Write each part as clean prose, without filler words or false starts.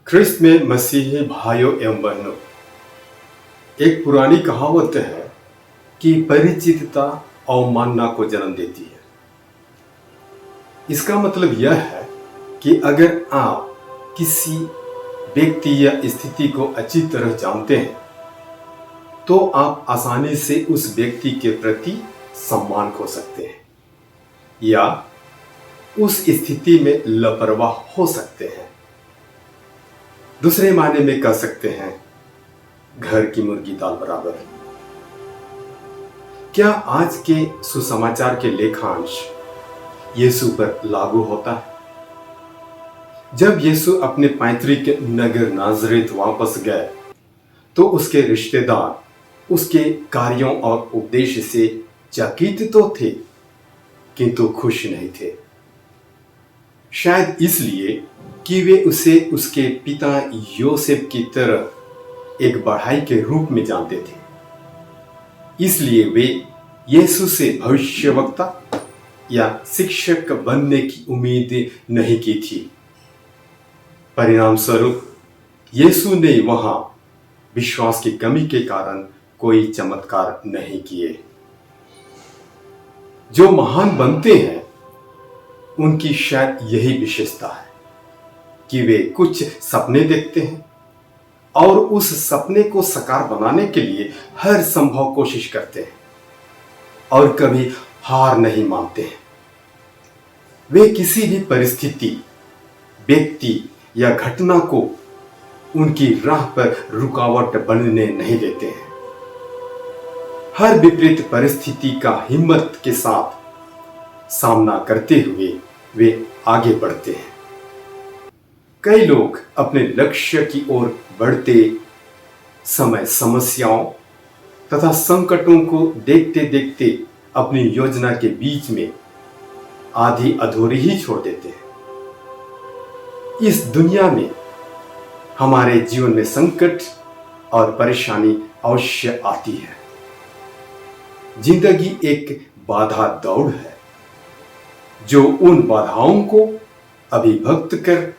ख्रिस्त में मसीही भाइयों एवं बहनों, एक पुरानी कहावत है कि परिचितता अवमानना को जन्म देती है। इसका मतलब यह है कि अगर आप किसी व्यक्ति या स्थिति को अच्छी तरह जानते हैं तो आप आसानी से उस व्यक्ति के प्रति सम्मान खो सकते हैं या उस स्थिति में लापरवाह हो सकते हैं। दूसरे मायने में कह सकते हैं, घर की मुर्गी दाल बराबर। क्या आज के सुसमाचार के लेखांश यीशु पर लागू होता है? जब यीशु अपने पैतृक नगर नाजरेत वापस गए तो उसके रिश्तेदार उसके कार्यों और उपदेश से चकित तो थे किंतु खुश नहीं थे। शायद इसलिए कि वे उसे उसके पिता योसेफ की तरह एक बढ़ाई के रूप में जानते थे। इसलिए वे यीशु से भविष्यवक्ता या शिक्षक बनने की उम्मीद नहीं की थी। परिणाम स्वरूप यीशु ने वहां विश्वास की कमी के कारण कोई चमत्कार नहीं किए। जो महान बनते हैं उनकी शायद यही विशेषता है कि वे कुछ सपने देखते हैं और उस सपने को साकार बनाने के लिए हर संभव कोशिश करते हैं और कभी हार नहीं मानते हैं। वे किसी भी परिस्थिति, व्यक्ति या घटना को उनकी राह पर रुकावट बनने नहीं देते हैं। हर विपरीत परिस्थिति का हिम्मत के साथ सामना करते हुए वे आगे बढ़ते हैं। कई लोग अपने लक्ष्य की ओर बढ़ते समय समस्याओं तथा संकटों को देखते देखते अपनी योजना के बीच में आधी अधूरी ही छोड़ देते हैं। इस दुनिया में हमारे जीवन में संकट और परेशानी अवश्य आती है। जिंदगी एक बाधा दौड़ है जो उन बाधाओं को अभिभक्त कर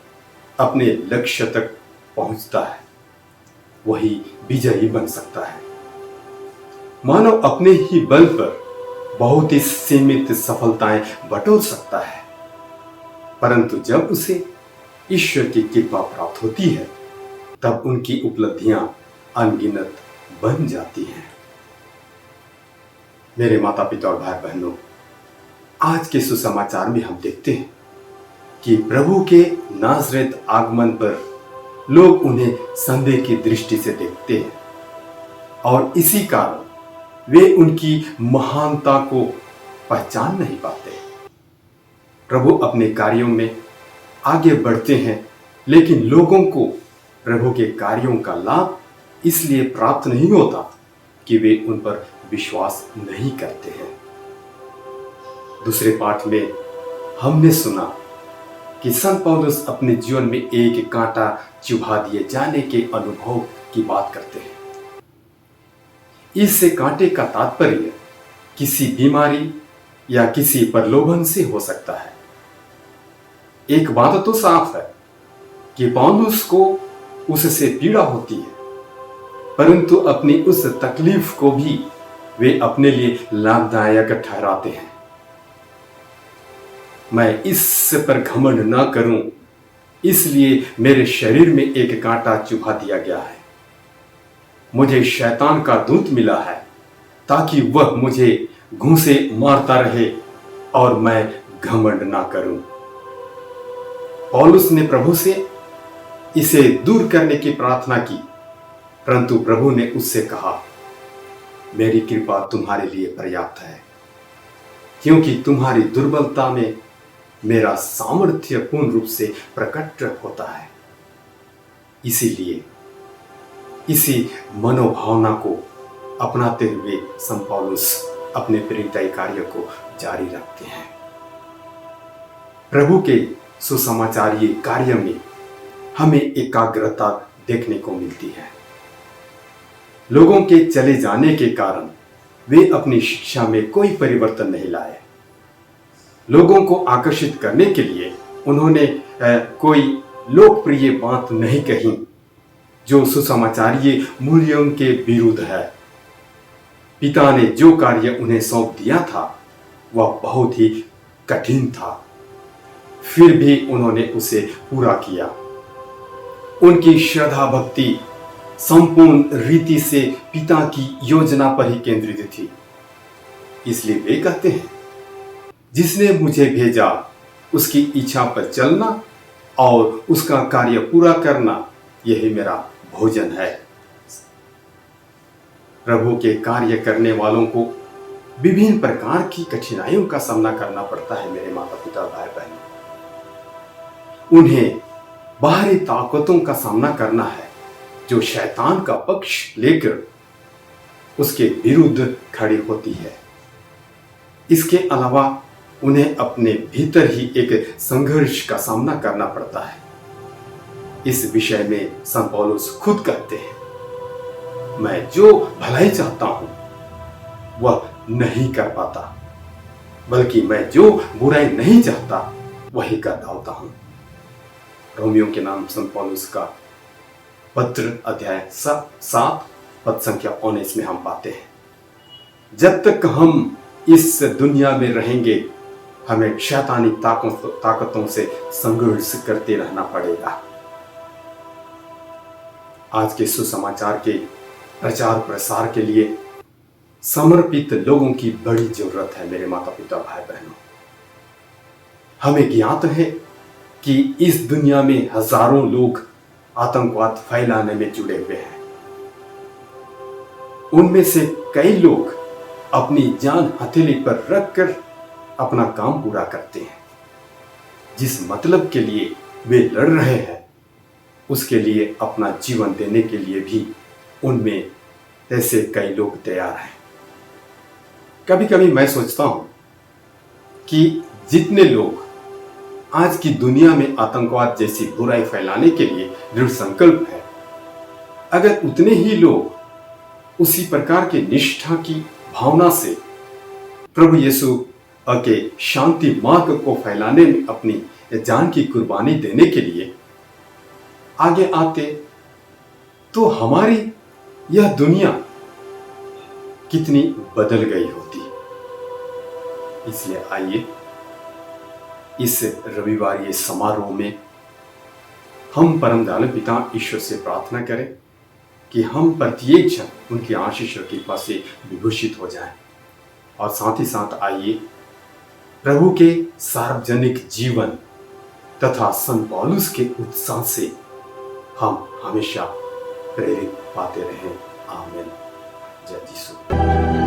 अपने लक्ष्य तक पहुंचता है, वही विजयी बन सकता है। मानव अपने ही बल पर बहुत ही सीमित सफलताएं बटोर सकता है, परंतु जब उसे ईश्वर की कृपा प्राप्त होती है तब उनकी उपलब्धियां अनगिनत बन जाती हैं। मेरे माता पिता और भाई बहनों, आज के सुसमाचार में हम देखते हैं कि प्रभु के नाजरेत आगमन पर लोग उन्हें संदेह की दृष्टि से देखते हैं और इसी कारण वे उनकी महानता को पहचान नहीं पाते। प्रभु अपने कार्यों में आगे बढ़ते हैं, लेकिन लोगों को प्रभु के कार्यों का लाभ इसलिए प्राप्त नहीं होता कि वे उन पर विश्वास नहीं करते हैं। दूसरे पाठ में हमने सुना कि संत पौलुस अपने जीवन में एक कांटा चुभा दिए जाने के अनुभव की बात करते हैं। इससे कांटे का तात्पर्य किसी बीमारी या किसी प्रलोभन से हो सकता है। एक बात तो साफ है कि पौलुस को उससे पीड़ा होती है, परंतु अपनी उस तकलीफ को भी वे अपने लिए लाभदायक ठहराते हैं। मैं इस पर घमंड न करूं, इसलिए मेरे शरीर में एक कांटा चुभा दिया गया है। मुझे शैतान का दूत मिला है ताकि वह मुझे घूंसे मारता रहे और मैं घमंड ना करूं। पौलुस ने प्रभु से इसे दूर करने की प्रार्थना की, परंतु प्रभु ने उससे कहा, मेरी कृपा तुम्हारे लिए पर्याप्त है, क्योंकि तुम्हारी दुर्बलता में मेरा सामर्थ्य पूर्ण रूप से प्रकट होता है। इसीलिए इसी मनोभावना को अपनाते हुए संत पौलुस अपने प्रेरिताई कार्य को जारी रखते हैं। प्रभु के सुसमाचारीय कार्य में हमें एकाग्रता देखने को मिलती है। लोगों के चले जाने के कारण वे अपनी शिक्षा में कोई परिवर्तन नहीं लाए। लोगों को आकर्षित करने के लिए उन्होंने कोई लोकप्रिय बात नहीं कही जो सुसमाचारीय मूल्यों के विरुद्ध है। पिता ने जो कार्य उन्हें सौंप दिया था वह बहुत ही कठिन था, फिर भी उन्होंने उसे पूरा किया। उनकी श्रद्धा भक्ति संपूर्ण रीति से पिता की योजना पर ही केंद्रित थी। इसलिए वे कहते हैं, जिसने मुझे भेजा उसकी इच्छा पर चलना और उसका कार्य पूरा करना, यही मेरा भोजन है। प्रभु के कार्य करने वालों को विभिन्न प्रकार की कठिनाइयों का सामना करना पड़ता है। मेरे माता पिता भाई बहनों, उन्हें बाहरी ताकतों का सामना करना है जो शैतान का पक्ष लेकर उसके विरुद्ध खड़ी होती है। इसके अलावा उन्हें अपने भीतर ही एक संघर्ष का सामना करना पड़ता है। इस विषय में संत पौलुस खुद कहते हैं, मैं जो भलाई चाहता हूं वह नहीं कर पाता, बल्कि मैं जो बुराई नहीं चाहता वही कर डालता हूं। रोमियो के नाम संत पौलुस का पत्र अध्याय 7 पद संख्या 19 में हम पाते हैं, जब तक हम इस दुनिया में रहेंगे हमें शैतानी ताकतों से संघर्ष करते रहना पड़ेगा। आज के सुसमाचार के प्रचार प्रसार के लिए समर्पित लोगों की बड़ी जरूरत है। मेरे माता पिता भाई बहनों, हमें ज्ञात है कि इस दुनिया में हजारों लोग आतंकवाद फैलाने में जुड़े हुए हैं। उनमें से कई लोग अपनी जान हथेली पर रखकर अपना काम पूरा करते हैं। जिस मतलब के लिए वे लड़ रहे हैं उसके लिए अपना जीवन देने के लिए भी उनमें ऐसे कई लोग तैयार हैं। कभी कभी मैं सोचता हूं कि जितने लोग आज की दुनिया में आतंकवाद जैसी बुराई फैलाने के लिए दृढ़ संकल्प है, अगर उतने ही लोग उसी प्रकार के निष्ठा की भावना से प्रभु यीशु के शांति मार्ग को फैलाने में अपनी जान की कुर्बानी देने के लिए आगे आते, तो हमारी यह दुनिया कितनी बदल गई होती। इसलिए आइए इस रविवार समारोह में हम परम दयालु पिता ईश्वर से प्रार्थना करें कि हम प्रत्येक जन उनकी आशीष और कृपा से विभूषित हो जाएं, और साथ ही साथ आइए प्रभु के सार्वजनिक जीवन तथा संत पौलुस के उत्साह से हम हमेशा प्रेरित पाते रहें। आमीन। जय यीशु।